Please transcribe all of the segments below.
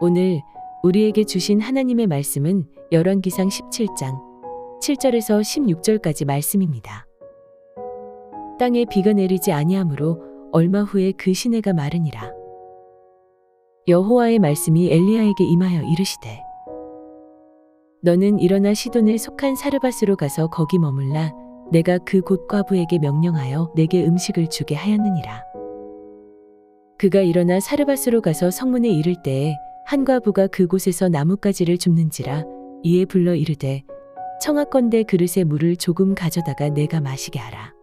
오늘 우리에게 주신 하나님의 말씀은 열왕기상 17장 7절에서 16절까지 말씀입니다. 땅에 비가 내리지 아니하므로 얼마 후에 그 시내가 마르니라. 여호와의 말씀이 엘리야에게 임하여 이르시되 너는 일어나 시돈에 속한 사르밧으로 가서 거기 머물라. 내가 그 곧 과부에게 명령하여 내게 음식을 주게 하였느니라. 그가 일어나 사르밧으로 가서 성문에 이를 때에 한 과부가 그곳에서 나뭇가지를 줍는지라. 이에 불러 이르되 청하건대 그릇에 물을 조금 가져다가 내가 마시게 하라.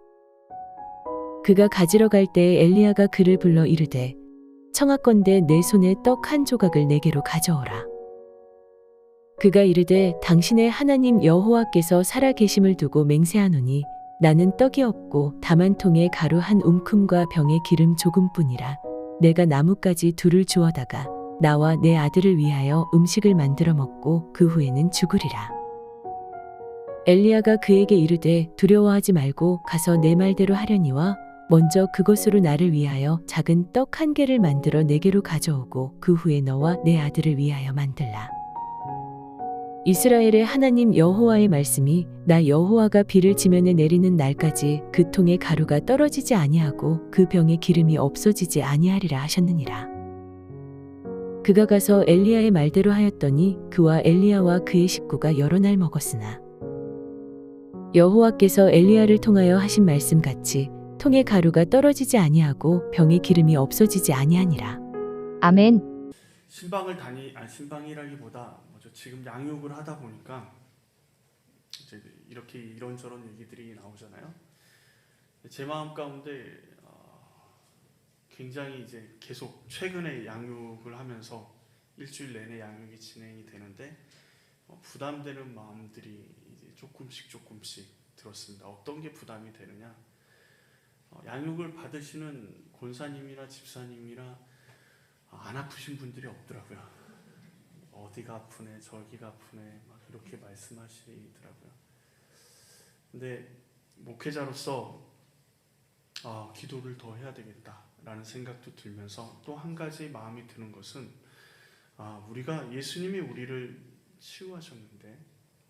그가 가지러 갈 때에 엘리야가 그를 불러 이르되 청하건대 내 손에 떡 한 조각을 내게로 가져오라. 그가 이르되 당신의 하나님 여호와께서 살아 계심을 두고 맹세하노니 나는 떡이 없고 다만 통에 가루 한 움큼과 병에 기름 조금뿐이라. 내가 나뭇가지 둘을 주워다가 나와 내 아들을 위하여 음식을 만들어 먹고 그 후에는 죽으리라. 엘리야가 그에게 이르되 두려워하지 말고 가서 내 말대로 하려니와 먼저 그것으로 나를 위하여 작은 떡 한 개를 만들어 내게로 가져오고 그 후에 너와 내 아들을 위하여 만들라. 이스라엘의 하나님 여호와의 말씀이 나 여호와가 비를 지면에 내리는 날까지 그 통에 가루가 떨어지지 아니하고 그 병에 기름이 없어지지 아니하리라 하셨느니라. 그가 가서 엘리야의 말대로 하였더니 그와 엘리야와 그의 식구가 여러 날 먹었으나 여호와께서 엘리야를 통하여 하신 말씀 같이 통에 가루가 떨어지지 아니하고 병에 기름이 없어지지 아니하니라. 아멘. 신방이라기보다 뭐죠? 지금 양육을 하다 보니까 이제 이렇게 이런저런 얘기들이 나오잖아요. 제 마음 가운데 굉장히 이제 계속 최근에 양육을 하면서 일주일 내내 양육이 진행이 되는데 부담되는 마음들이 이제 조금씩 들었습니다. 어떤 게 부담이 되느냐? 양육을 받으시는 권사님이나 집사님이나 안 아프신 분들이 없더라고요. 어디가 아프네, 저기가 아프네, 막 이렇게 말씀하시더라고요. 근데 목회자로서 기도를 더 해야 되겠다라는 생각도 들면서 또 한 가지 마음이 드는 것은 우리가 예수님이 우리를 치유하셨는데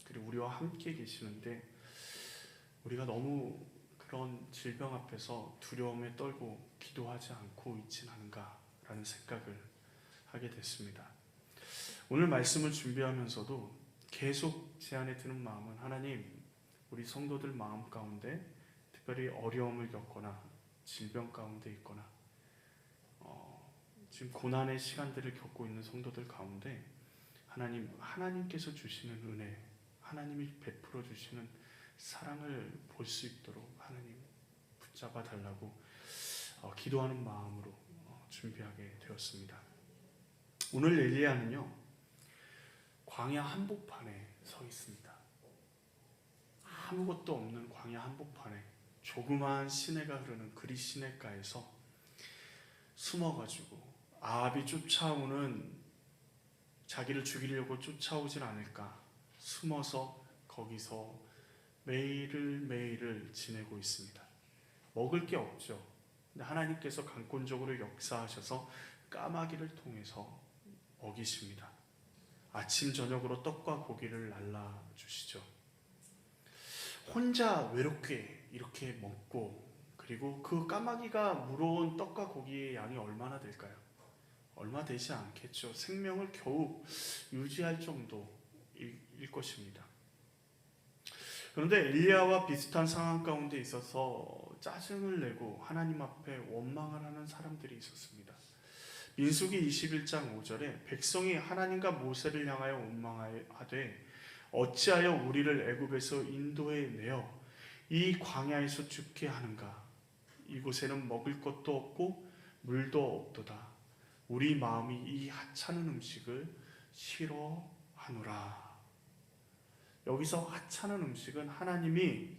그리고 우리와 함께 계시는데 우리가 너무 그런 질병 앞에서 두려움에 떨고 기도하지 않고 있진 않은가라는 생각을 하게 됐습니다. 오늘 말씀을 준비하면서도 계속 제 안에 드는 마음은 하나님, 우리 성도들 마음 가운데 특별히 어려움을 겪거나 질병 가운데 있거나 지금 고난의 시간들을 겪고 있는 성도들 가운데 하나님께서 주시는 은혜, 하나님이 베풀어 주시는 사랑을 볼 수 있도록 하나님 붙잡아 달라고 기도하는 마음으로 준비하게 되었습니다. 오늘 엘리야는요, 광야 한복판에 서 있습니다. 아무것도 없는 광야 한복판에 조그마한 시내가 흐르는 그리 시내가에서 숨어가지고 아합이 자기를 죽이려고 쫓아오질 않을까 숨어서 거기서 매일을 지내고 있습니다. 먹을 게 없죠. 근데 하나님께서 강권적으로 역사하셔서 까마귀를 통해서 먹이십니다. 아침 저녁으로 떡과 고기를 날라주시죠. 혼자 외롭게 이렇게 먹고 그리고 그 까마귀가 물어온 떡과 고기의 양이 얼마나 될까요? 얼마 되지 않겠죠. 생명을 겨우 유지할 정도일 것입니다. 그런데 엘리야와 비슷한 상황 가운데 있어서 짜증을 내고 하나님 앞에 원망을 하는 사람들이 있었습니다. 민수기 21장 5절에 백성이 하나님과 모세를 향하여 원망하되 어찌하여 우리를 애굽에서 인도해 내어 이 광야에서 죽게 하는가? 이곳에는 먹을 것도 없고 물도 없도다. 우리 마음이 이 하찮은 음식을 싫어하노라. 여기서 하찮은 음식은 하나님이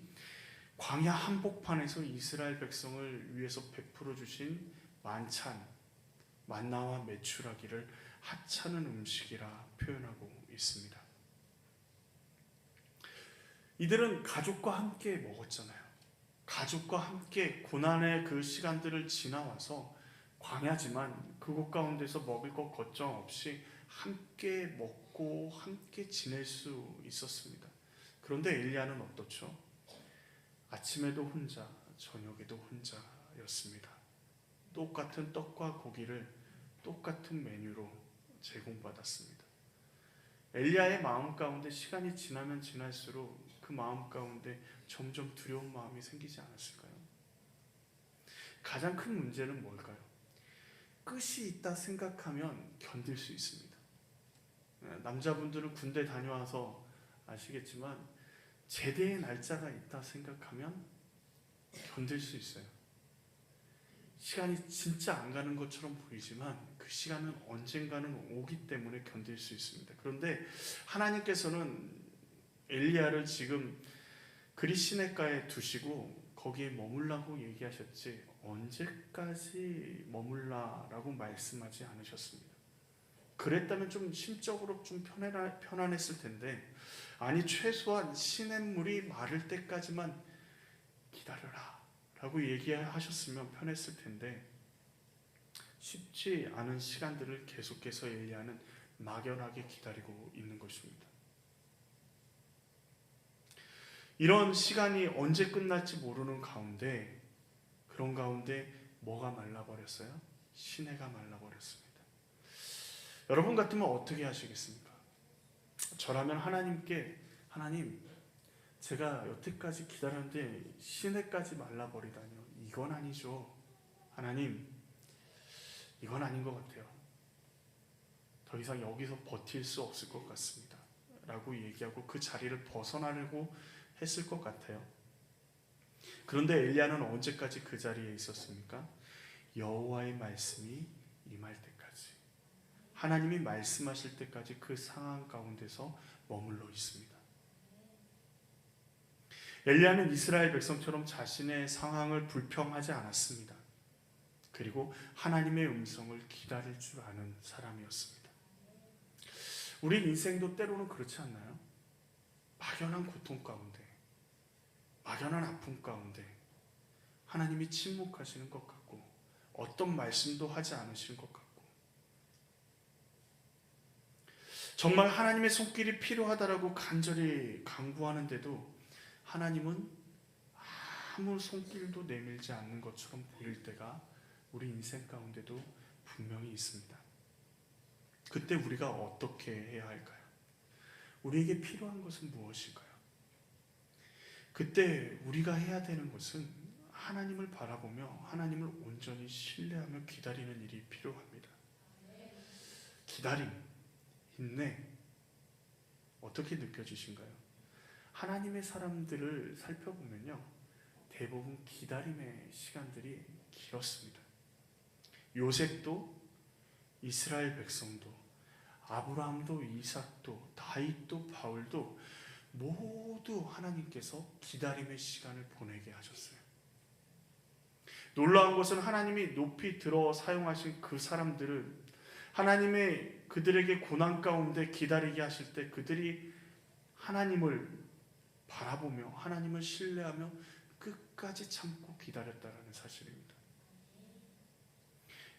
광야 한복판에서 이스라엘 백성을 위해서 베풀어 주신 만찬, 만나와 메추라기를 하찮은 음식이라 표현하고 있습니다. 이들은 가족과 함께 먹었잖아요. 가족과 함께 고난의 그 시간들을 지나와서 광야지만 그곳 가운데서 먹을 것 걱정 없이 함께 먹고 함께 지낼 수 있었습니다. 그런데 엘리야는 어떻죠? 아침에도 혼자, 저녁에도 혼자였습니다. 똑같은 떡과 고기를 똑같은 메뉴로 제공받았습니다. 엘리야의 마음 가운데 시간이 지나면 지날수록 그 마음 가운데 점점 두려운 마음이 생기지 않았을까요? 가장 큰 문제는 뭘까요? 끝이 있다 생각하면 견딜 수 있습니다. 남자분들은 군대 다녀와서 아시겠지만 제대의 날짜가 있다 생각하면 견딜 수 있어요. 시간이 진짜 안 가는 것처럼 보이지만 그 시간은 언젠가는 오기 때문에 견딜 수 있습니다. 그런데 하나님께서는 엘리야를 지금 그리 시내가에 두시고 거기에 머물라고 얘기하셨지 언제까지 머물라라고 말씀하지 않으셨습니다. 그랬다면 좀 심적으로 좀 편안했을 텐데 아니 최소한 시냇물이 마를 때까지만 기다려라 라고 얘기하셨으면 편했을 텐데 쉽지 않은 시간들을 계속해서 엘리야는 막연하게 기다리고 있는 것입니다. 이런 시간이 언제 끝날지 모르는 가운데 그런 가운데 뭐가 말라버렸어요? 시내가 말라버렸습니다. 여러분 같으면 어떻게 하시겠습니까? 저라면 하나님께 하나님 제가 여태까지 기다렸는데 시내까지 말라버리다니요. 이건 아니죠. 하나님 이건 아닌 것 같아요. 더 이상 여기서 버틸 수 없을 것 같습니다. 라고 얘기하고 그 자리를 벗어나려고 했을 것 같아요. 그런데 엘리야는 언제까지 그 자리에 있었습니까? 여호와의 말씀이 임할 때까지, 하나님이 말씀하실 때까지 그 상황 가운데서 머물러 있습니다. 엘리야는 이스라엘 백성처럼 자신의 상황을 불평하지 않았습니다. 그리고 하나님의 음성을 기다릴 줄 아는 사람이었습니다. 우리 인생도 때로는 그렇지 않나요? 막연한 고통 가운데, 막연한 아픔 가운데 하나님이 침묵하시는 것 같고 어떤 말씀도 하지 않으시는 것 같고 정말 하나님의 손길이 필요하다라고 간절히 간구하는데도 하나님은 아무 손길도 내밀지 않는 것처럼 보일 때가 우리 인생 가운데도 분명히 있습니다. 그때 우리가 어떻게 해야 할까요? 우리에게 필요한 것은 무엇일까요? 그때 우리가 해야 되는 것은 하나님을 바라보며 하나님을 온전히 신뢰하며 기다리는 일이 필요합니다. 기다림, 인내, 어떻게 느껴지신가요? 하나님의 사람들을 살펴보면요, 대부분 기다림의 시간들이 길었습니다. 요셉도, 이스라엘 백성도, 아브라함도, 이삭도, 다윗도, 바울도 모두 하나님께서 기다림의 시간을 보내게 하셨어요. 놀라운 것은 하나님이 높이 들어 사용하신 그 사람들을 하나님의 그들에게 고난 가운데 기다리게 하실 때 그들이 하나님을 바라보며 하나님을 신뢰하며 끝까지 참고 기다렸다라는 사실입니다.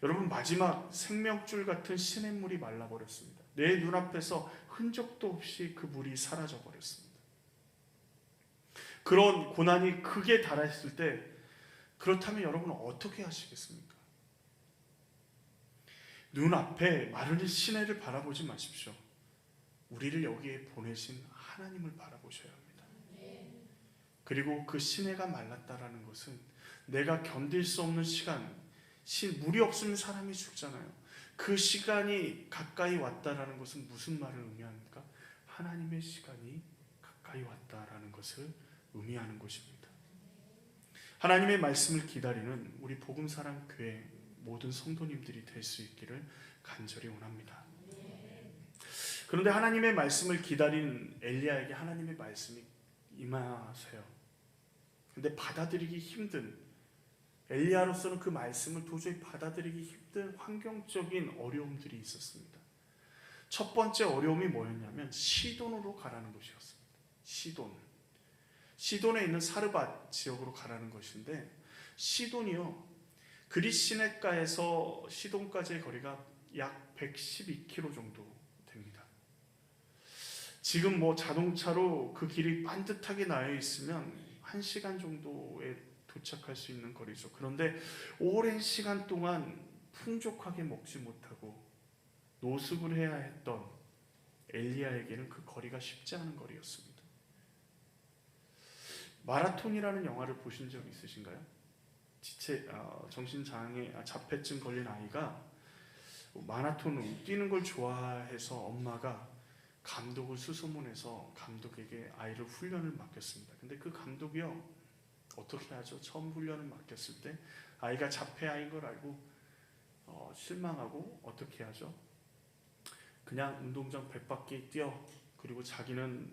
여러분, 마지막 생명줄 같은 시냇물이 말라버렸습니다. 내 눈앞에서 흔적도 없이 그 물이 사라져버렸습니다. 그런 고난이 극에 달했을 때 그렇다면 여러분은 어떻게 하시겠습니까? 눈앞에 마르는 시내를 바라보지 마십시오. 우리를 여기에 보내신 하나님을 바라보셔야 합니다. 그리고 그 시내가 말랐다라는 것은 내가 견딜 수 없는 시간, 물이 없으면 사람이 죽잖아요. 그 시간이 가까이 왔다라는 것은 무슨 말을 의미합니까? 하나님의 시간이 가까이 왔다라는 것을 의미하는 것입니다. 하나님의 말씀을 기다리는 우리 복음사랑 교회 모든 성도님들이 될 수 있기를 간절히 원합니다. 그런데 하나님의 말씀을 기다리는 엘리야에게 하나님의 말씀이 임하세요. 근데 받아들이기 힘든, 엘리야로서는 그 말씀을 도저히 받아들이기 힘든 환경적인 어려움들이 있었습니다. 첫 번째 어려움이 뭐였냐면 시돈으로 가라는 것이었습니다. 시돈에 있는 사르밧 지역으로 가라는 것인데, 시돈이요, 그리 시내가에서 시돈까지의 거리가 약 112km 정도 지금 뭐 자동차로 그 길이 반듯하게 나여 있으면 1시간 정도에 도착할 수 있는 거리죠. 그런데 오랜 시간 동안 풍족하게 먹지 못하고 노숙을 해야 했던 엘리야에게는 그 거리가 쉽지 않은 거리였습니다. 마라톤이라는 영화를 보신 적 있으신가요? 정신장애, 자폐증 걸린 아이가 마라톤을 뛰는 걸 좋아해서 엄마가 감독을 수소문해서 감독에게 아이를 훈련을 맡겼습니다. 근데 그 감독이요, 어떻게 하죠? 처음 훈련을 맡겼을 때 아이가 자폐아이인 걸 알고 실망하고 어떻게 하죠? 그냥 운동장 100바퀴 뛰어, 그리고 자기는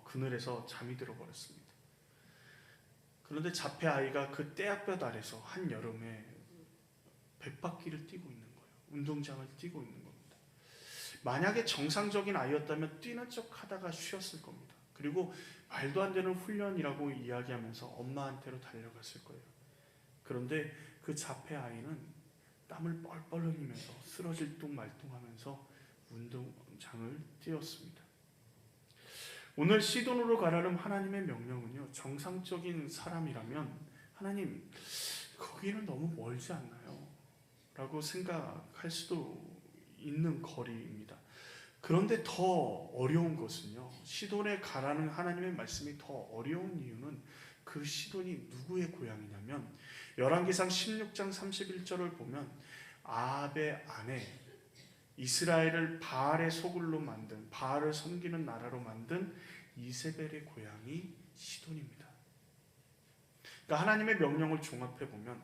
그늘에서 잠이 들어버렸습니다. 그런데 자폐아이가 그 떼약볕 아래서 한여름에 100바퀴를 뛰고 있는 거예요. 운동장을 뛰고 있는 겁니다. 만약에 정상적인 아이였다면 뛰는 척 하다가 쉬었을 겁니다. 그리고 말도 안 되는 훈련이라고 이야기하면서 엄마한테로 달려갔을 거예요. 그런데 그 자폐아이는 땀을 뻘뻘 흘리면서 쓰러질 둥 말둥하면서 운동장을 뛰었습니다. 오늘 시돈으로 가라는 하나님의 명령은요, 정상적인 사람이라면 하나님, 거기는 너무 멀지 않나요? 라고 생각할 수도 있는 거리입니다. 그런데 더 어려운 것은요, 시돈에 가라는 하나님의 말씀이 더 어려운 이유는 그 시돈이 누구의 고향이냐면 열왕기상 16장 31절을 보면 아합의 아내, 이스라엘을 바알의 소굴로 만든, 바알을 섬기는 나라로 만든 이세벨의 고향이 시돈입니다. 그러니까 하나님의 명령을 종합해 보면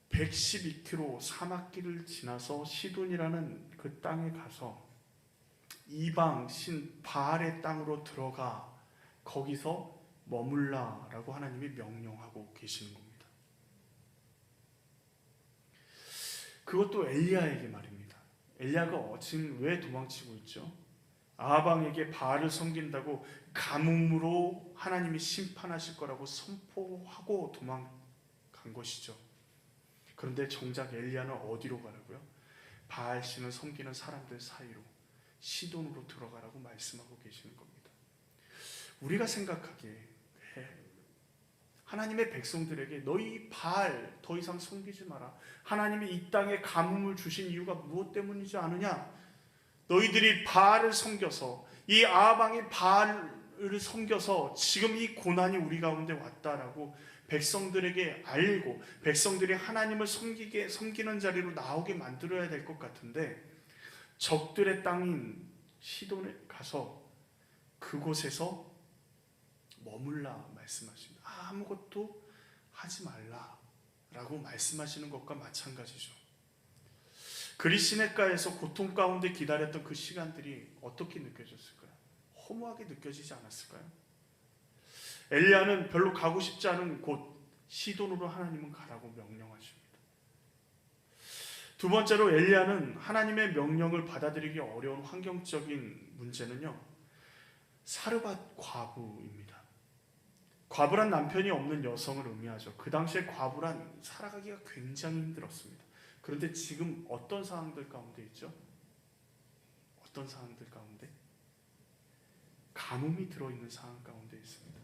112km 사막길을 지나서 시돈이라는 그 땅에 가서 이방 신 바알의 땅으로 들어가 거기서 머물라라고 하나님이 명령하고 계시는 겁니다. 그것도 엘리야에게 말입니다. 엘리야가 지금 왜 도망치고 있죠? 아합왕에게 바알을 섬긴다고 가뭄으로 하나님이 심판하실 거라고 선포하고 도망간 것이죠. 그런데 정작 엘리야는 어디로 가라고요? 바알 신을 섬기는 사람들 사이로 시돈으로 들어가라고 말씀하고 계시는 겁니다. 우리가 생각하기에 하나님의 백성들에게 너희 바알 더 이상 섬기지 마라. 하나님이 이 땅에 가뭄을 주신 이유가 무엇 때문이지 않으냐? 너희들이 바알을 섬겨서, 이 아합왕이 바알을 섬겨서 지금 이 고난이 우리 가운데 왔다라고 백성들에게 알고 백성들이 하나님을 섬기는 자리로 나오게 만들어야 될 것 같은데, 적들의 땅인 시돈에 가서 그곳에서 머물라 말씀하십니다. 아무것도 하지 말라라고 말씀하시는 것과 마찬가지죠. 그리시네가에서 고통 가운데 기다렸던 그 시간들이 어떻게 느껴졌을까요? 허무하게 느껴지지 않았을까요? 엘리야는 별로 가고 싶지 않은 곳 시돈으로 하나님은 가라고 명령하십니다. 두 번째로 엘리야는 하나님의 명령을 받아들이기 어려운 환경적인 문제는요, 사르밧 과부입니다. 과부란 남편이 없는 여성을 의미하죠. 그 당시에 과부란 살아가기가 굉장히 힘들었습니다. 그런데 지금 어떤 상황들 가운데 있죠? 어떤 상황들 가운데? 가뭄이 들어있는 상황 가운데 있습니다.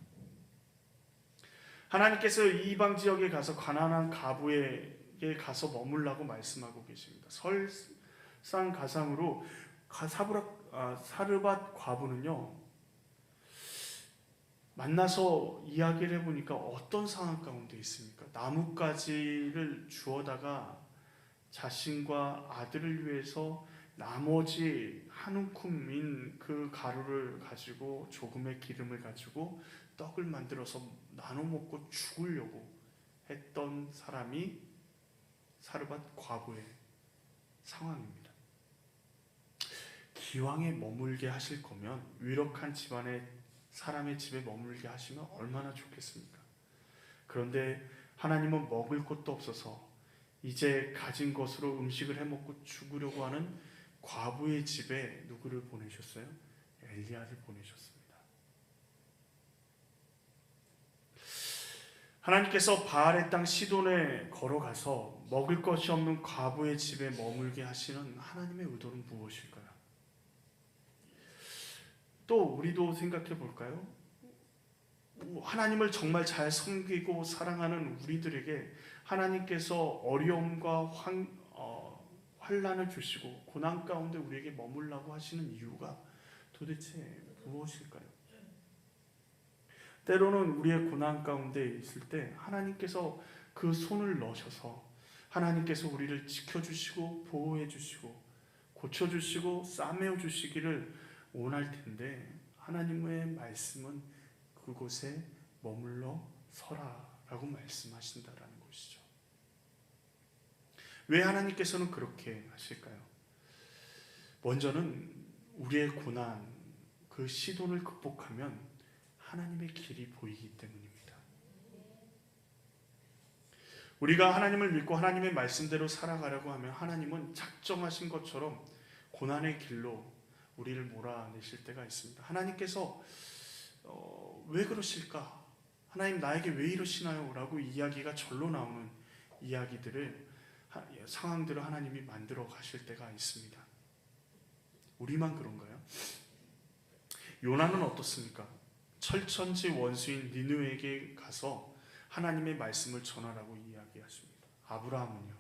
하나님께서 이방 지역에 가서 가난한 과부에게 가서 머물라고 말씀하고 계십니다. 설상가상으로 사르밧 과부는요, 만나서 이야기를 해보니까 어떤 상황 가운데 있습니까? 나뭇가지를 주워다가 자신과 아들을 위해서 나머지 한 움큼인 그 가루를 가지고 조금의 기름을 가지고 떡을 만들어서 나눠 먹고 죽으려고 했던 사람이 사르밧 과부의 상황입니다. 기왕에 머물게 하실 거면 유력한 집안의 사람의 집에 머물게 하시면 얼마나 좋겠습니까? 그런데 하나님은 먹을 것도 없어서 이제 가진 것으로 음식을 해먹고 죽으려고 하는 과부의 집에 누구를 보내셨어요? 엘리야를 보내셨습니다. 하나님께서 바알의 땅 시돈에 걸어가서 먹을 것이 없는 과부의 집에 머물게 하시는 하나님의 의도는 무엇일까요? 또 우리도 생각해 볼까요? 하나님을 정말 잘 섬기고 사랑하는 우리들에게 하나님께서 어려움과 환난을 주시고 고난 가운데 우리에게 머물라고 하시는 이유가 도대체 무엇일까요? 때로는 우리의 고난 가운데 있을 때 하나님께서 그 손을 넣으셔서 하나님께서 우리를 지켜주시고 보호해주시고 고쳐주시고 싸매어주시기를 원할 텐데 하나님의 말씀은 그곳에 머물러 서라라고 말씀하신다라는 것이죠. 왜 하나님께서는 그렇게 하실까요? 먼저는 우리의 고난, 그 시돈을 극복하면 하나님의 길이 보이기 때문입니다. 우리가 하나님을 믿고 하나님의 말씀대로 살아가려고 하면 하나님은 작정하신 것처럼 고난의 길로 우리를 몰아내실 때가 있습니다. 하나님께서 왜 그러실까? 하나님 나에게 왜 이러시나요? 라고 이야기가 절로 나오는 이야기들을 상황들을 하나님이 만들어 가실 때가 있습니다. 우리만 그런가요? 요나는 어떻습니까? 철천지 원수인 니느웨에게 가서 하나님의 말씀을 전하라고 이야기하십니다. 아브라함은요,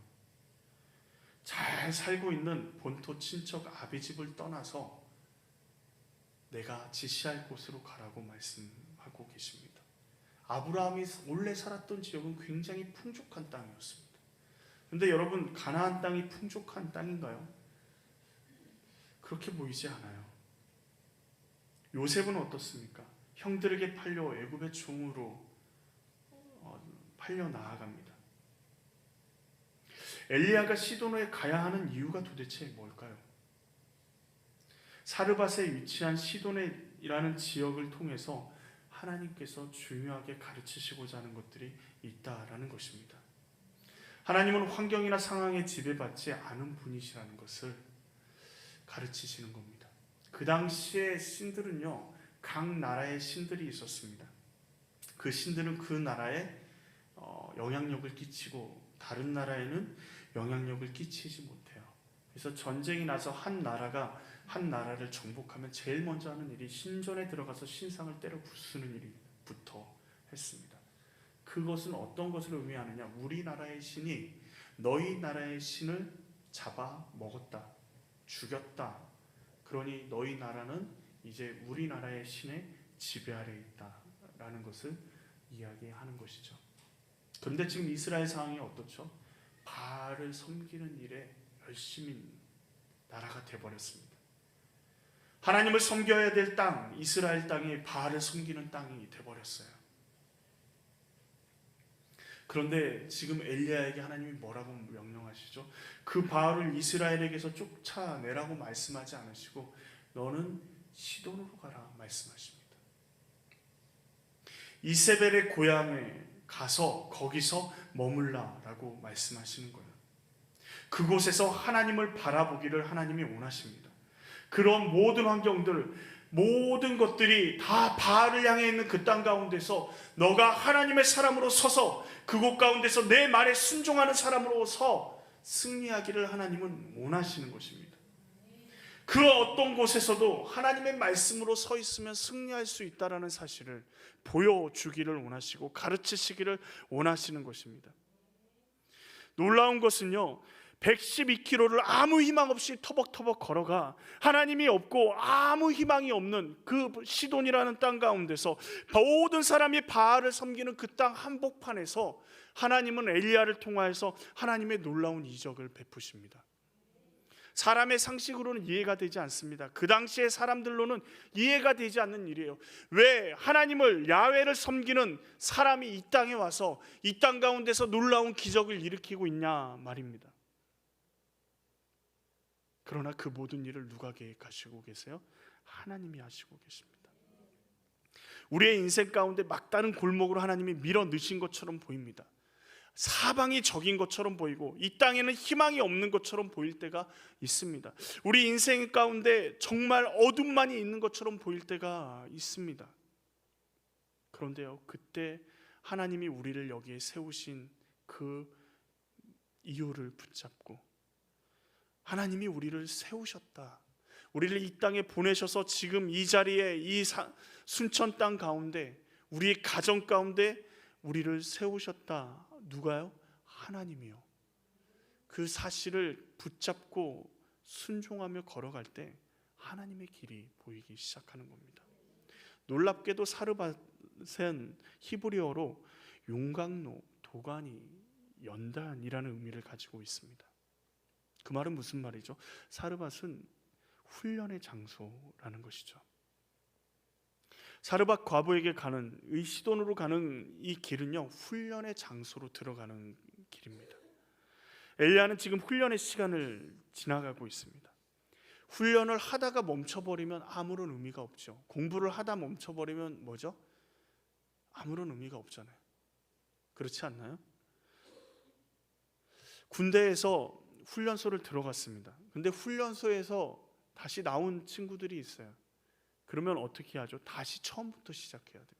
잘 살고 있는 본토 친척 아비집을 떠나서 내가 지시할 곳으로 가라고 말씀하고 계십니다. 아브라함이 원래 살았던 지역은 굉장히 풍족한 땅이었습니다. 그런데 여러분, 가나안 땅이 풍족한 땅인가요? 그렇게 보이지 않아요. 요셉은 어떻습니까? 형들에게 팔려 애굽의 종으로 팔려 나아갑니다. 엘리야가 시돈에 가야 하는 이유가 도대체 뭘까요? 사르밧에 위치한 시돈이라는 지역을 통해서 하나님께서 중요하게 가르치시고자 하는 것들이 있다라는 것입니다. 하나님은 환경이나 상황에 지배받지 않은 분이시라는 것을 가르치시는 겁니다. 그 당시의 신들은요, 각 나라의 신들이 있었습니다. 그 신들은 그 나라에 영향력을 끼치고 다른 나라에는 영향력을 끼치지 못해요. 그래서 전쟁이 나서 한 나라가 한 나라를 정복하면 제일 먼저 하는 일이 신전에 들어가서 신상을 때려 부수는 일부터 했습니다. 그것은 어떤 것을 의미하느냐? 우리나라의 신이 너희 나라의 신을 잡아 먹었다, 죽였다. 그러니 너희 나라는 이제 우리나라의 신의 지배 아래에 있다라는 것을 이야기하는 것이죠. 그런데 지금 이스라엘 상황이 어떻죠? 바알을 섬기는 일에 열심인 나라가 되어버렸습니다. 하나님을 섬겨야 될 땅, 이스라엘 땅이 바알을 섬기는 땅이 되어버렸어요. 그런데 지금 엘리야에게 하나님이 뭐라고 명령하시죠? 그 바알을 이스라엘에게서 쫓아내라고 말씀하지 않으시고 너는 시돈으로 가라 말씀하십니다. 이세벨의 고향에 가서 거기서 머물라라고 말씀하시는 거예요. 그곳에서 하나님을 바라보기를 하나님이 원하십니다. 그런 모든 환경들, 모든 것들이 다 바알을 향해 있는 그 땅 가운데서 너가 하나님의 사람으로 서서 그곳 가운데서 내 말에 순종하는 사람으로서 승리하기를 하나님은 원하시는 것입니다. 그 어떤 곳에서도 하나님의 말씀으로 서 있으면 승리할 수 있다는 사실을 보여주기를 원하시고 가르치시기를 원하시는 것입니다. 놀라운 것은요, 112km를 아무 희망 없이 터벅터벅 걸어가 하나님이 없고 아무 희망이 없는 그 시돈이라는 땅 가운데서 모든 사람이 바알을 섬기는 그 땅 한복판에서 하나님은 엘리야를 통하여서 하나님의 놀라운 이적을 베푸십니다. 사람의 상식으로는 이해가 되지 않습니다. 그 당시의 사람들로는 이해가 되지 않는 일이에요. 왜 하나님을, 야훼를 섬기는 사람이 이 땅에 와서 이 땅 가운데서 놀라운 기적을 일으키고 있냐 말입니다. 그러나 그 모든 일을 누가 계획하시고 계세요? 하나님이 하시고 계십니다. 우리의 인생 가운데 막다른 골목으로 하나님이 밀어 넣으신 것처럼 보입니다. 사방이 적인 것처럼 보이고 이 땅에는 희망이 없는 것처럼 보일 때가 있습니다. 우리 인생 가운데 정말 어둠만이 있는 것처럼 보일 때가 있습니다. 그런데요, 그때 하나님이 우리를 여기에 세우신 그 이유를 붙잡고 하나님이 우리를 세우셨다, 우리를 이 땅에 보내셔서 지금 이 자리에 이 순천 땅 가운데 우리의 가정 가운데 우리를 세우셨다. 누가요? 하나님이요. 그 사실을 붙잡고 순종하며 걸어갈 때 하나님의 길이 보이기 시작하는 겁니다. 놀랍게도 사르밧은 히브리어로 용광로, 도가니, 연단이라는 의미를 가지고 있습니다. 그 말은 무슨 말이죠? 사르밧은 훈련의 장소라는 것이죠. 사르밧 과부에게 가는 이 시돈으로 가는 이 길은요, 훈련의 장소로 들어가는 길입니다. 엘리야는 지금 훈련의 시간을 지나가고 있습니다. 훈련을 하다가 멈춰버리면 아무런 의미가 없죠. 공부를 하다 멈춰버리면 뭐죠? 아무런 의미가 없잖아요. 그렇지 않나요? 군대에서 훈련소를 들어갔습니다. 근데 훈련소에서 다시 나온 친구들이 있어요. 그러면 어떻게 하죠? 다시 처음부터 시작해야 됩니다.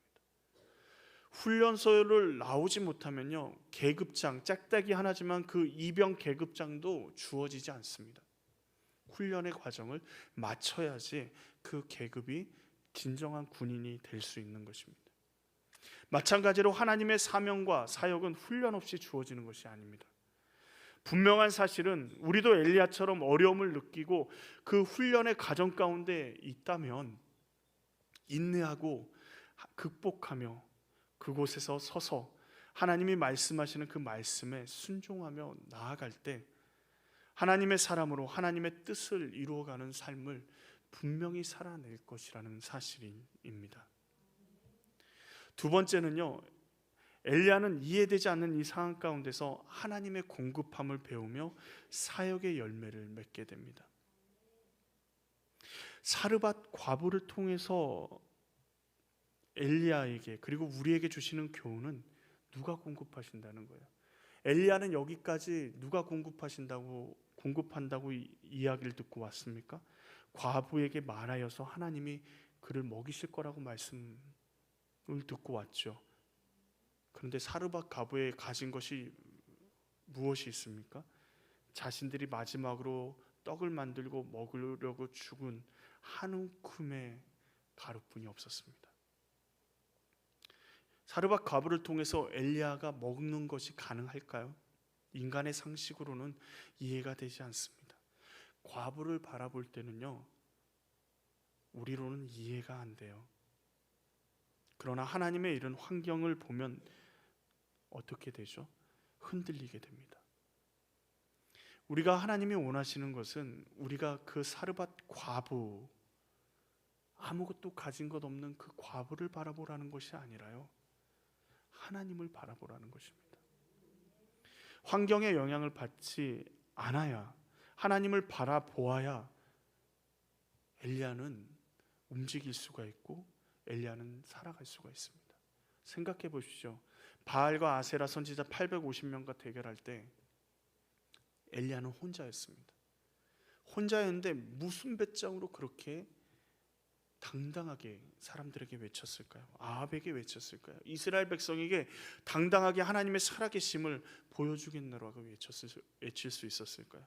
훈련소를 나오지 못하면요, 계급장, 짝대기 하나지만 그 이병 계급장도 주어지지 않습니다. 훈련의 과정을 마쳐야지 그 계급이 진정한 군인이 될 수 있는 것입니다. 마찬가지로 하나님의 사명과 사역은 훈련 없이 주어지는 것이 아닙니다. 분명한 사실은 우리도 엘리야처럼 어려움을 느끼고 그 훈련의 과정 가운데 있다면 인내하고 극복하며 그곳에서 서서 하나님이 말씀하시는 그 말씀에 순종하며 나아갈 때 하나님의 사람으로 하나님의 뜻을 이루어가는 삶을 분명히 살아낼 것이라는 사실입니다. 두 번째는요, 엘리야는 이해되지 않는 이 상황 가운데서 하나님의 공급함을 배우며 사역의 열매를 맺게 됩니다. 사르밧 과부를 통해서 엘리야에게 그리고 우리에게 주시는 교훈은 누가 공급하신다는 거예요. 엘리야는 여기까지 누가 공급한다고 이야기를 듣고 왔습니까? 과부에게 말하여서 하나님이 그를 먹이실 거라고 말씀을 듣고 왔죠. 그런데 사르밧 과부에 가진 것이 무엇이 있습니까? 자신들이 마지막으로 떡을 만들고 먹으려고 죽은 한 움큼의 가루뿐이 없었습니다. 사르밧 과부를 통해서 엘리야가 먹는 것이 가능할까요? 인간의 상식으로는 이해가 되지 않습니다. 과부를 바라볼 때는요, 우리로는 이해가 안 돼요. 그러나 하나님의 이런 환경을 보면 어떻게 되죠? 흔들리게 됩니다. 우리가 하나님이 원하시는 것은 우리가 그 사르밧 과부, 아무것도 가진 것 없는 그 과부를 바라보라는 것이 아니라요, 하나님을 바라보라는 것입니다. 환경의 영향을 받지 않아야, 하나님을 바라보아야 엘리야는 움직일 수가 있고 엘리야는 살아갈 수가 있습니다. 생각해 보십시오. 바알과 아세라 선지자 850명과 대결할 때 엘리야는 혼자였습니다. 혼자였는데 무슨 배짱으로 그렇게 당당하게 사람들에게 외쳤을까요? 아합에게 외쳤을까요? 이스라엘 백성에게 당당하게 하나님의 살아계심을 보여주겠노라고 외칠 수 있었을까요?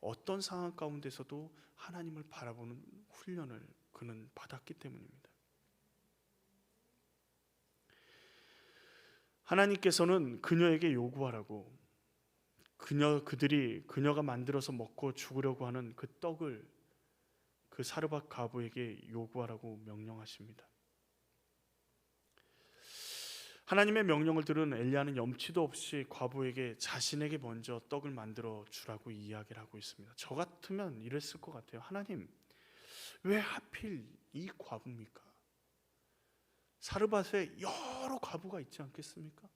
어떤 상황 가운데서도 하나님을 바라보는 훈련을 그는 받았기 때문입니다. 하나님께서는 그녀에게 요구하라고, 그녀가 만들어서 먹고 죽으려고 하는 그 떡을 그 사르밧 과부에게 요구하라고 명령하십니다. 하나님의 명령을 들은 엘리야는 염치도 없이 과부에게 자신에게 먼저 떡을 만들어 주라고 이야기를 하고 있습니다. 저 같으면 이랬을 것 같아요. 하나님, 왜 하필 이 과부입니까? 사르밧에 여러 과부가 있지 않겠습니까?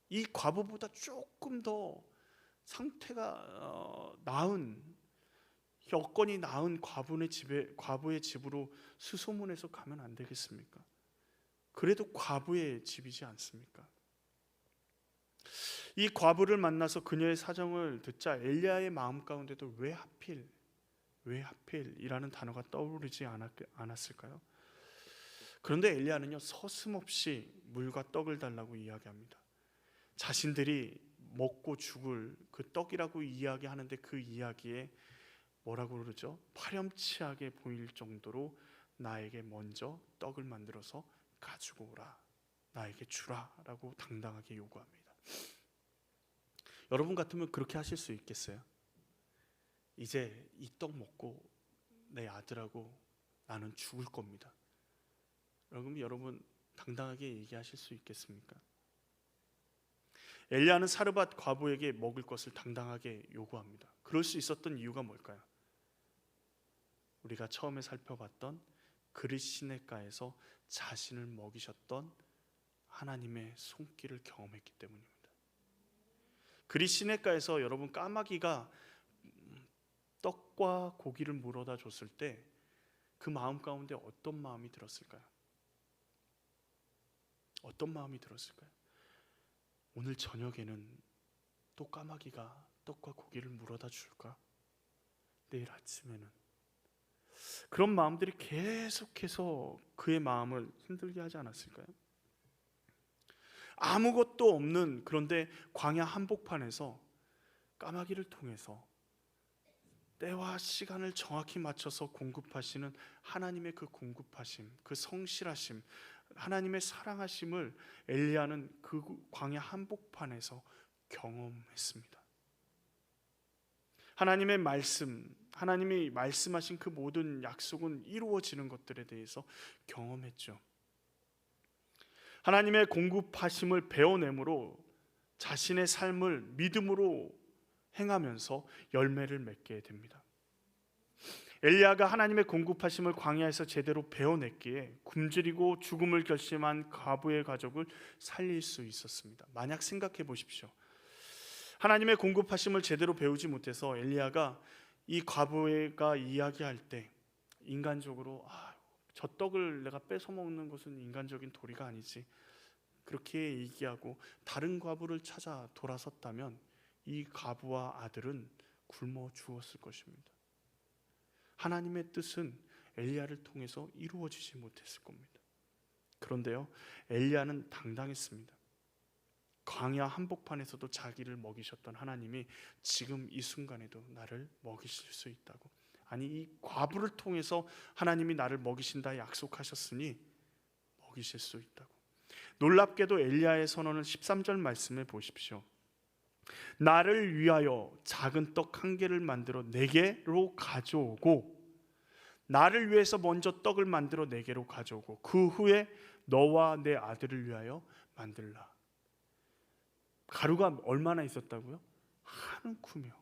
이 과부보다 조금 더 상태가 나은, 여건이 나은 과부의 집으로 수소문해서 가면 안 되겠습니까? 그래도 과부의 집이지 않습니까? 이 과부를 만나서 그녀의 사정을 듣자 엘리야의 마음 가운데도 왜 하필이라는 단어가 떠오르지 않았을까요? 그런데 엘리야는요, 서슴없이 물과 떡을 달라고 이야기합니다. 자신들이 먹고 죽을 그 떡이라고 이야기하는데 그 이야기에 뭐라고 그러죠? 파렴치하게 보일 정도로 나에게 먼저 떡을 만들어서 가지고 오라, 나에게 주라 라고 당당하게 요구합니다. 여러분 같으면 그렇게 하실 수 있겠어요? 이제 이 떡 먹고 내 아들하고 나는 죽을 겁니다. 여러분 당당하게 얘기하실 수 있겠습니까? 엘리야는 사르밧 과부에게 먹을 것을 당당하게 요구합니다. 그럴 수 있었던 이유가 뭘까요? 우리가 처음에 살펴봤던 그릿 시내가에서 자신을 먹이셨던 하나님의 손길을 경험했기 때문입니다. 그릿 시내가에서 여러분 까마귀가 떡과 고기를 물어다 줬을 때 그 마음 가운데 어떤 마음이 들었을까요? 어떤 마음이 들었을까요? 오늘 저녁에는 또 까마귀가 떡과 고기를 물어다 줄까? 내일 아침에는. 그런 마음들이 계속해서 그의 마음을 힘들게 하지 않았을까요? 아무것도 없는, 그런데 광야 한복판에서 까마귀를 통해서 때와 시간을 정확히 맞춰서 공급하시는 하나님의 그 공급하심, 그 성실하심, 하나님의 사랑하심을 엘리야는 그 광야 한복판에서 경험했습니다. 하나님의 말씀, 하나님이 말씀하신 그 모든 약속은 이루어지는 것들에 대해서 경험했죠. 하나님의 공급하심을 배워내므로 자신의 삶을 믿음으로 행하면서 열매를 맺게 됩니다. 엘리야가 하나님의 공급하심을 광야에서 제대로 배워냈기에 굶주리고 죽음을 결심한 과부의 가족을 살릴 수 있었습니다. 만약 생각해 보십시오. 하나님의 공급하심을 제대로 배우지 못해서 엘리야가 이 과부가 이야기할 때 인간적으로 저 떡을 내가 뺏어 먹는 것은 인간적인 도리가 아니지, 그렇게 얘기하고 다른 과부를 찾아 돌아섰다면 이 과부와 아들은 굶어 죽었을 것입니다. 하나님의 뜻은 엘리야를 통해서 이루어지지 못했을 겁니다. 그런데요, 엘리야는 당당했습니다. 광야 한복판에서도 자기를 먹이셨던 하나님이 지금 이 순간에도 나를 먹이실 수 있다고, 아니 이 과부를 통해서 하나님이 나를 먹이신다 약속하셨으니 먹이실 수 있다고. 놀랍게도 엘리야의 선언을 13절 말씀에 보십시오. 나를 위하여 작은 떡 한 개를 만들어 내게로 가져오고, 나를 위해서 먼저 떡을 만들어 내게로 가져오고 그 후에 너와 내 아들을 위하여 만들라. 가루가 얼마나 있었다고요? 한 움큼이요.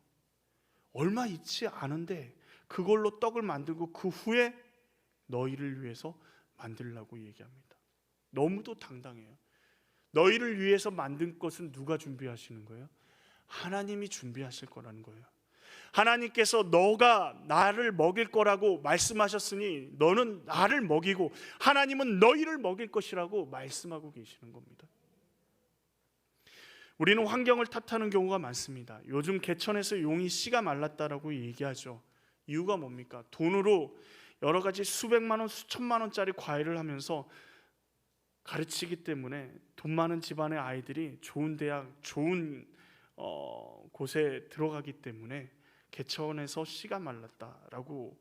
얼마 있지 않은데 그걸로 떡을 만들고 그 후에 너희를 위해서 만들라고 얘기합니다. 너무도 당당해요. 너희를 위해서 만든 것은 누가 준비하시는 거예요? 하나님이 준비하실 거라는 거예요. 하나님께서 너가 나를 먹일 거라고 말씀하셨으니 너는 나를 먹이고 하나님은 너희를 먹일 것이라고 말씀하고 계시는 겁니다. 우리는 환경을 탓하는 경우가 많습니다. 요즘 개천에서 용이 씨가 말랐다라고 얘기하죠. 이유가 뭡니까? 돈으로 여러 가지 수백만 원, 수천만 원짜리 과외를 하면서 가르치기 때문에 돈 많은 집안의 아이들이 좋은 대학, 좋은 곳에 들어가기 때문에 개천에서 씨가 말랐다라고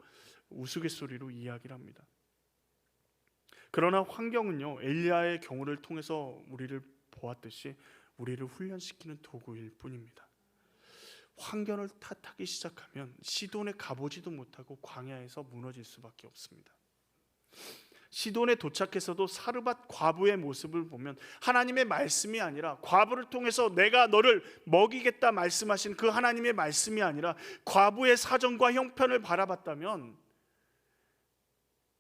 우스갯소리로 이야기를 합니다. 그러나 환경은요, 엘리야의 경우를 통해서 우리를 보았듯이 우리를 훈련시키는 도구일 뿐입니다. 환경을 탓하기 시작하면 시돈에 가보지도 못하고 광야에서 무너질 수밖에 없습니다. 시돈에 도착해서도 사르밧 과부의 모습을 보면 하나님의 말씀이 아니라, 과부를 통해서 내가 너를 먹이겠다 말씀하신 그 하나님의 말씀이 아니라 과부의 사정과 형편을 바라봤다면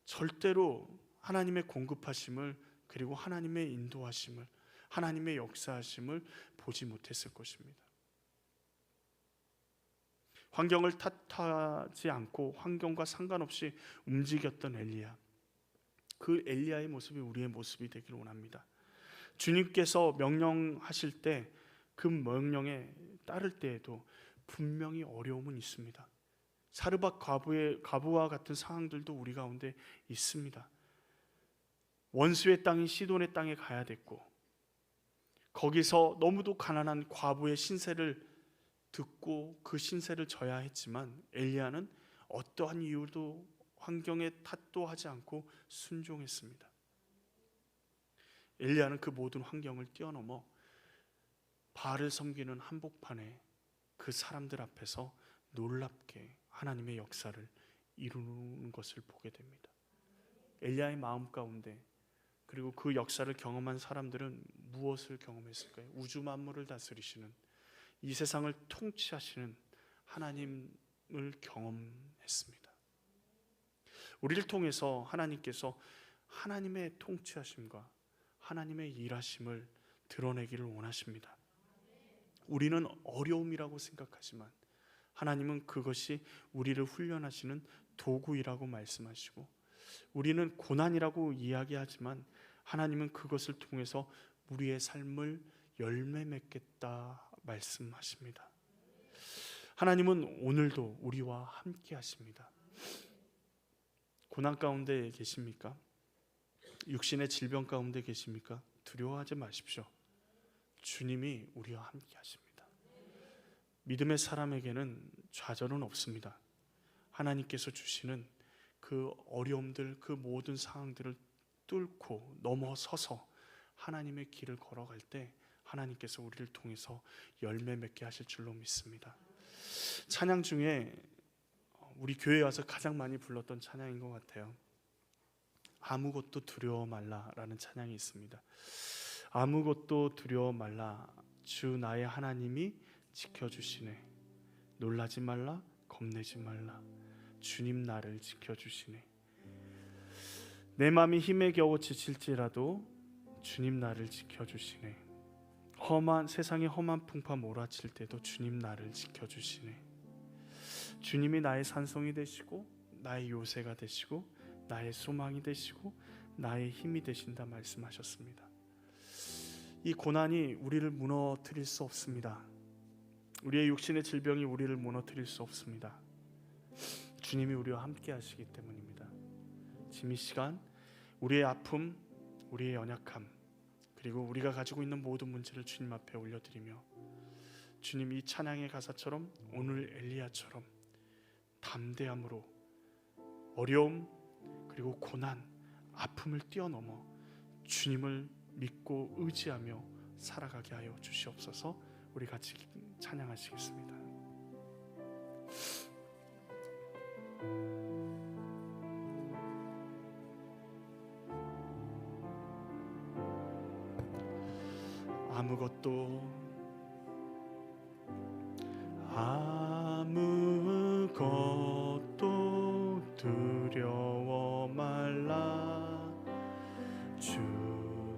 절대로 하나님의 공급하심을, 그리고 하나님의 인도하심을, 하나님의 역사하심을 보지 못했을 것입니다. 환경을 탓하지 않고 환경과 상관없이 움직였던 엘리야, 그 엘리야의 모습이 우리의 모습이 되기를 원합니다. 주님께서 명령하실 때 그 명령에 따를 때에도 분명히 어려움은 있습니다. 사르밧 과부와 같은 상황들도 우리 가운데 있습니다. 원수의 땅인 시돈의 땅에 가야 됐고, 거기서 너무도 가난한 과부의 신세를 듣고 그 신세를 져야 했지만 엘리야는 어떠한 이유도 환경에 탓도 하지 않고 순종했습니다. 엘리야는 그 모든 환경을 뛰어넘어 바알을 섬기는 한복판에 그 사람들 앞에서 놀랍게 하나님의 역사를 이루는 것을 보게 됩니다. 엘리야의 마음 가운데, 그리고 그 역사를 경험한 사람들은 무엇을 경험했을까요? 우주 만물을 다스리시는, 이 세상을 통치하시는 하나님을 경험했습니다. 우리를 통해서 하나님께서 하나님의 통치하심과 하나님의 일하심을 드러내기를 원하십니다. 우리는 어려움이라고 생각하지만 하나님은 그것이 우리를 훈련하시는 도구이라고 말씀하시고, 우리는 고난이라고 이야기하지만 하나님은 그것을 통해서 우리의 삶을 열매 맺겠다 말씀하십니다. 하나님은 오늘도 우리와 함께 하십니다. 고난 가운데 계십니까? 육신의 질병 가운데 계십니까? 두려워하지 마십시오. 주님이 우리와 함께 하십니다. 믿음의 사람에게는 좌절은 없습니다. 하나님께서 주시는 그 어려움들, 그 모든 상황들을 뚫고 넘어서서 하나님의 길을 걸어갈 때 하나님께서 우리를 통해서 열매 맺게 하실 줄로 믿습니다. 찬양 중에 우리 교회에 와서 가장 많이 불렀던 찬양인 것 같아요. 아무것도 두려워 말라라는 찬양이 있습니다. 아무것도 두려워 말라, 주 나의 하나님이 지켜주시네. 놀라지 말라, 겁내지 말라, 주님 나를 지켜주시네. 내 마음이 힘에 겨워 지칠지라도 주님 나를 지켜주시네. 세상의 험한 풍파 몰아칠 때도 주님 나를 지켜주시네. 주님이 나의 산성이 되시고 나의 요새가 되시고 나의 소망이 되시고 나의 힘이 되신다 말씀하셨습니다. 이 고난이 우리를 무너뜨릴 수 없습니다. 우리의 육신의 질병이 우리를 무너뜨릴 수 없습니다. 주님이 우리와 함께 하시기 때문입니다. 지금 이 시간 우리의 아픔, 우리의 연약함, 그리고 우리가 가지고 있는 모든 문제를 주님 앞에 올려드리며, 주님 이 찬양의 가사처럼 오늘 엘리야처럼 담대함으로 어려움, 그리고 고난, 아픔을 뛰어넘어 주님을 믿고 의지하며 살아가게 하여 주시옵소서. 우리 같이 찬양하시겠습니다. 아무것도 두려워 말라, 주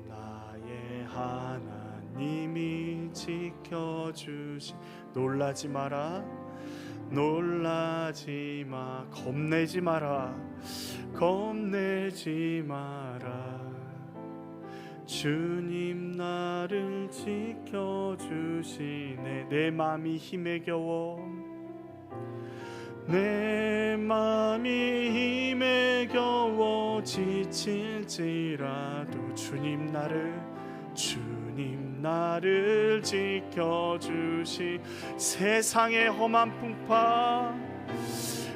나의 하나님이 지켜주시. 놀라지 마라, 놀라지 마, 겁내지 마라, 겁내지 마라, 주님 나를 지켜주시네. 내 맘이 힘에 겨워, 내 맘이 힘에 겨워 지칠지라도 주님 나를 지켜주시. 세상의 험한 풍파,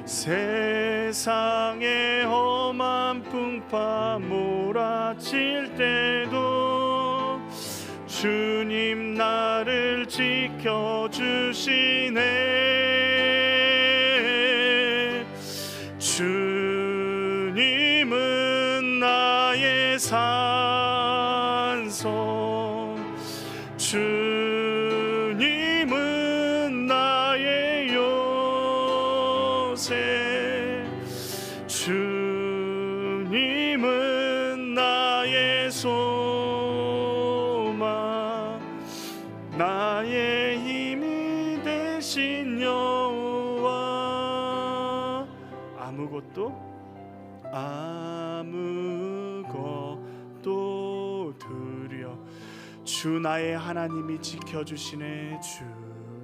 세상의 험한 풍파 몰아칠 때도 주님 나를 지켜주시네. 주님은 나의 산성, 주님은 나의 요새, 주님은 나의 소망, 나의 힘이 되신 여호와. 아무것도 두려, 주 나의 하나님이 지켜주시네. 주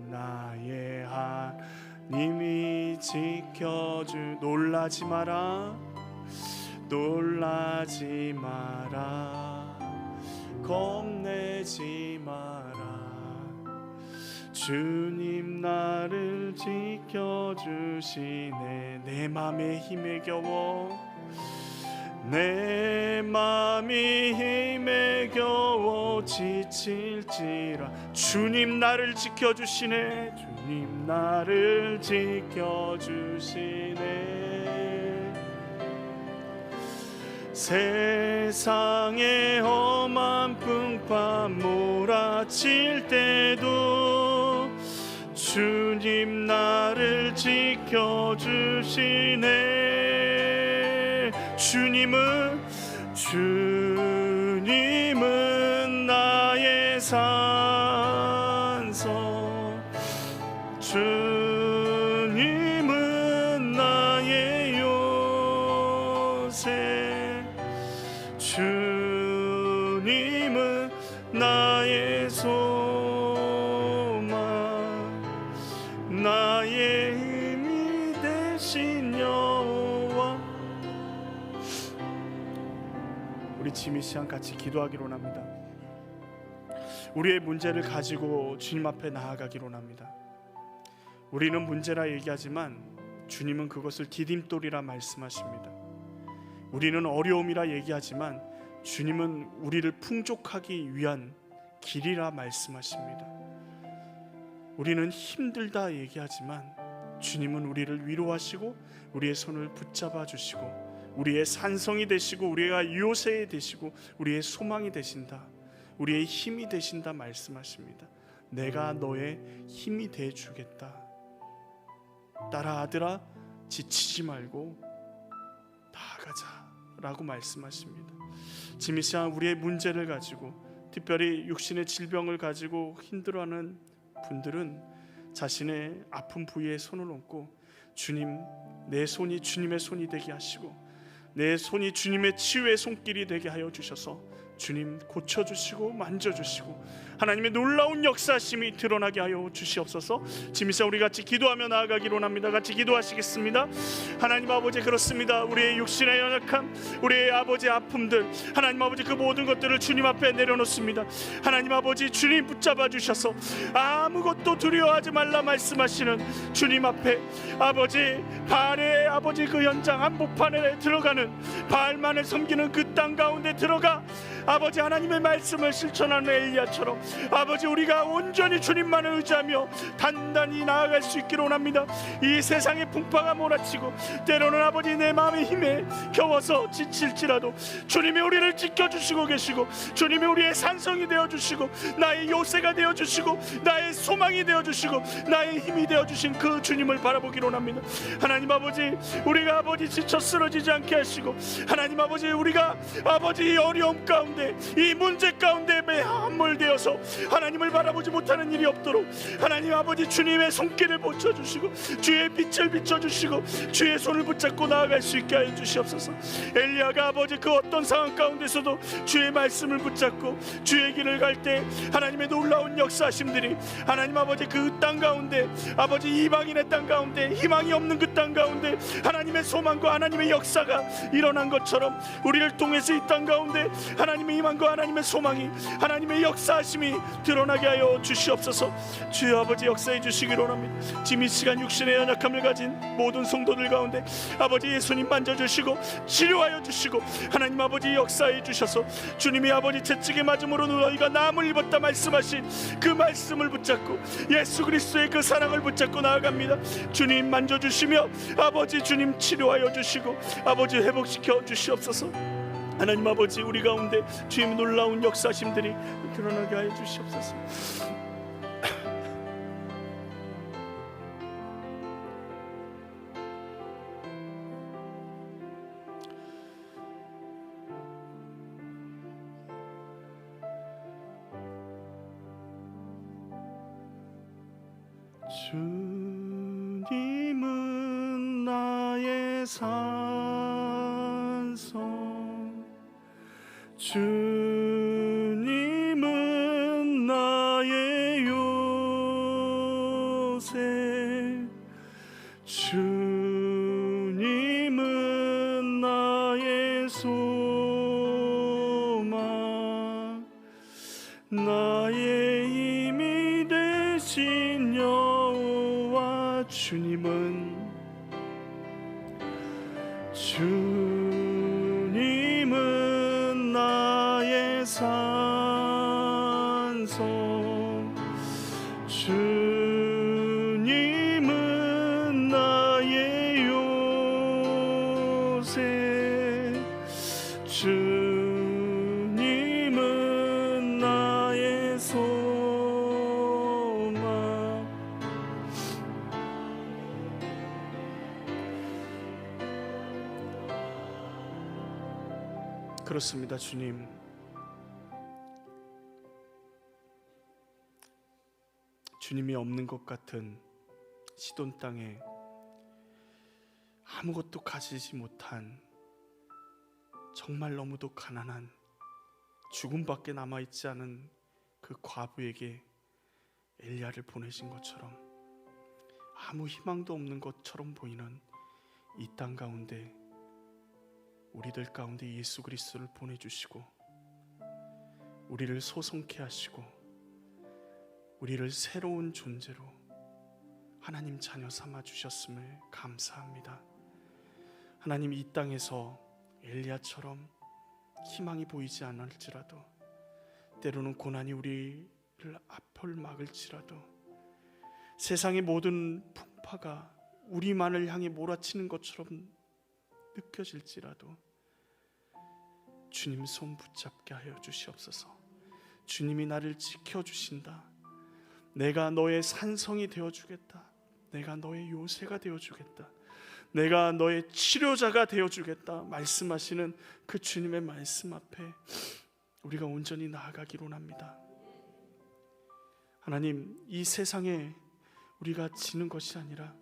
나의 하나님이 지켜주. 놀라지 마라, 놀라지 마라, 겁내지 마라, 주님 나를 지켜주시네. 내 맘에 힘에 겨워, 내 맘이 힘에 겨워 지칠지라. 주님 나를 지켜주시네. 주님 나를 지켜주시네. 세상에 험한 풍파 몰아칠 때도 주님 나를 지켜주시네. 주님은 나의 산성, 주님은 나의 요새, 주님은 나의 소망, 나의 힘이 되신 여호와. 우리 지금 이 시간 같이 기도하기로 합니다. 우리의 문제를 가지고 주님 앞에 나아가기로 합니다. 우리는 문제라 얘기하지만 주님은 그것을 디딤돌이라 말씀하십니다. 우리는 어려움이라 얘기하지만 주님은 우리를 풍족하기 위한 길이라 말씀하십니다. 우리는 힘들다 얘기하지만 주님은 우리를 위로하시고 우리의 손을 붙잡아 주시고 우리의 산성이 되시고 우리가 요새 되시고 우리의 소망이 되신다, 우리의 힘이 되신다 말씀하십니다. 내가 너의 힘이 돼 주겠다. 딸아, 아들아, 지치지 말고 나아가자 라고 말씀하십니다. 지금 이 시간 우리의 문제를 가지고, 특별히 육신의 질병을 가지고 힘들어하는 분들은 자신의 아픈 부위에 손을 얹고, 주님, 내 손이 주님의 손이 되게 하시고 내 손이 주님의 치유의 손길이 되게 하여 주셔서 주님 고쳐주시고 만져주시고 하나님의 놀라운 역사심이 드러나게 하여 주시옵소서. 지금 이 시간 우리 같이 기도하며 나아가기로 합니다. 같이 기도하시겠습니다. 하나님 아버지, 그렇습니다. 우리의 육신의 연약함, 우리의 아버지 아픔들, 하나님 아버지 그 모든 것들을 주님 앞에 내려놓습니다. 하나님 아버지, 주님 붙잡아 주셔서 아무것도 두려워하지 말라 말씀하시는 주님 앞에 아버지, 바알의 아버지 그 현장 한복판에 들어가는, 바알만을 섬기는 그 땅 가운데 들어가 아버지 하나님의 말씀을 실천하는 엘리야처럼 아버지 우리가 온전히 주님만을 의지하며 단단히 나아갈 수 있기를 원합니다. 이 세상의 풍파가 몰아치고 때로는 아버지 내 마음의 힘에 겨워서 지칠지라도 주님이 우리를 지켜주시고 계시고 주님이 우리의 산성이 되어주시고 나의 요새가 되어주시고 나의 소망이 되어주시고 나의 힘이 되어주신 그 주님을 바라보기로 합니다. 하나님 아버지, 우리가 아버지 지쳐 쓰러지지 않게 하시고 하나님 아버지, 우리가 아버지 이 어려움 가운데, 이 문제 가운데 함몰되어서 하나님을 바라보지 못하는 일이 없도록 하나님 아버지 주님의 손길을 붙여주시고 주의 빛을 비춰주시고 주의 손을 붙잡고 나아갈 수 있게 하여 주시옵소서. 엘리야가 아버지 그 어떤 상황 가운데서도 주의 말씀을 붙잡고 주의 길을 갈 때 하나님의 놀라운 역사심들이 하나님 아버지 그 땅 가운데, 아버지 이방인의 땅 가운데, 희망이 없는 그 땅 가운데 하나님의 소망과 하나님의 역사가 일어난 것처럼 우리를 통해서 이 땅 가운데 하나님의 희망과 하나님의 소망이, 하나님의 역사하심이 드러나게 하여 주시옵소서. 주여 아버지 역사해 주시기로 합니다. 지금 이 시간 육신의 연약함을 가진 모든 성도들 가운데 아버지 예수님 만져주시고 치료하여 주시고 하나님 아버지 역사해 주셔서 주님이 아버지 채찍에 맞음으로 너희가 나음을 입었다 말씀하신 그 말씀을 붙잡고 예수 그리스도의 그 사랑을 붙잡고 나아갑니다. 주님 만져주시며 아버지 주님 치료하여 주시고 아버지 회복시켜 주시옵소서. 하나님 아버지, 우리 가운데 주의 놀라운 역사심들이 드러나게 하여 주시옵소서. 주님은 나의 산성, 주님은 나의 요새, 주님은 나의 소망, 나의 힘이 되신 주님은 나의 산성, 주님은 나의 요새, 주님은 나의 소망. 그렇습니다, 주님. 주님이 없는 것 같은 시돈 땅에 아무것도 가지지 못한, 정말 너무도 가난한, 죽음밖에 남아있지 않은 그 과부에게 엘리야를 보내신 것처럼, 아무 희망도 없는 것처럼 보이는 이 땅 가운데 우리들 가운데 예수 그리스도를 보내주시고 우리를 소송케 하시고 우리를 새로운 존재로 하나님 자녀 삼아 주셨음을 감사합니다. 하나님, 이 땅에서 엘리야처럼 희망이 보이지 않을지라도, 때로는 고난이 우리를 앞을 막을지라도, 세상의 모든 풍파가 우리만을 향해 몰아치는 것처럼 느껴질지라도 주님 손 붙잡게 하여 주시옵소서. 주님이 나를 지켜주신다. 내가 너의 산성이 되어주겠다. 내가 너의 요새가 되어주겠다. 내가 너의 치료자가 되어주겠다 말씀하시는 그 주님의 말씀 앞에 우리가 온전히 나아가기로 합니다. 하나님, 이 세상에 우리가 지는 것이 아니라,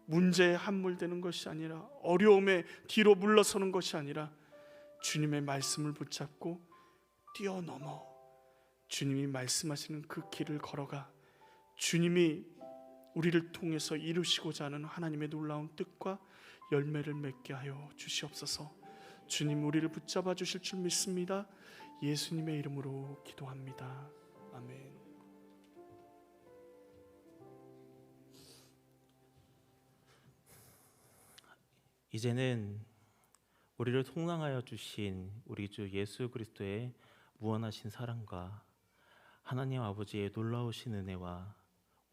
문제에 함몰되는 것이 아니라, 어려움에 뒤로 물러서는 것이 아니라, 주님의 말씀을 붙잡고 뛰어넘어 주님이 말씀하시는 그 길을 걸어가 주님이 우리를 통해서 이루시고자 하는 하나님의 놀라운 뜻과 열매를 맺게 하여 주시옵소서. 주님, 우리를 붙잡아 주실 줄 믿습니다. 예수님의 이름으로 기도합니다. 아멘. 이제는 우리를 속량하여 주신 우리 주 예수 그리스도의 무한하신 사랑과 하나님 아버지의 놀라우신 은혜와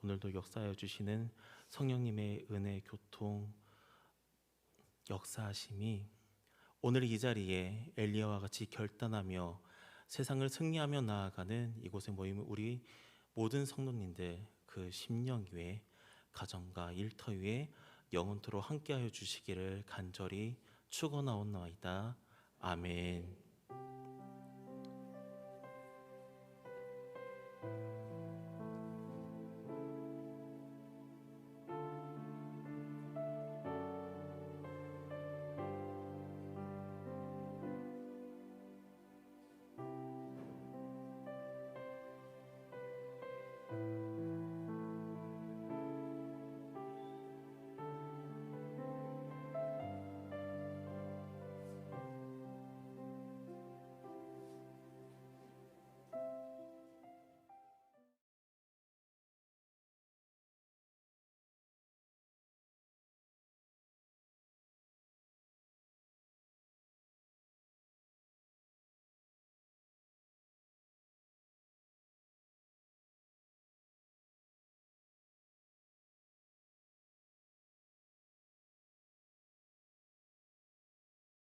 오늘도 역사하여 주시는 성령님의 은혜, 교통, 역사하심이 오늘 이 자리에 엘리야와 같이 결단하며 세상을 승리하며 나아가는 이곳에 모이는 우리 모든 성도님들 그 심령 위에, 가정과 일터 위에 영원토록 함께하여 주시기를 간절히 축원하옵나이다. 아멘.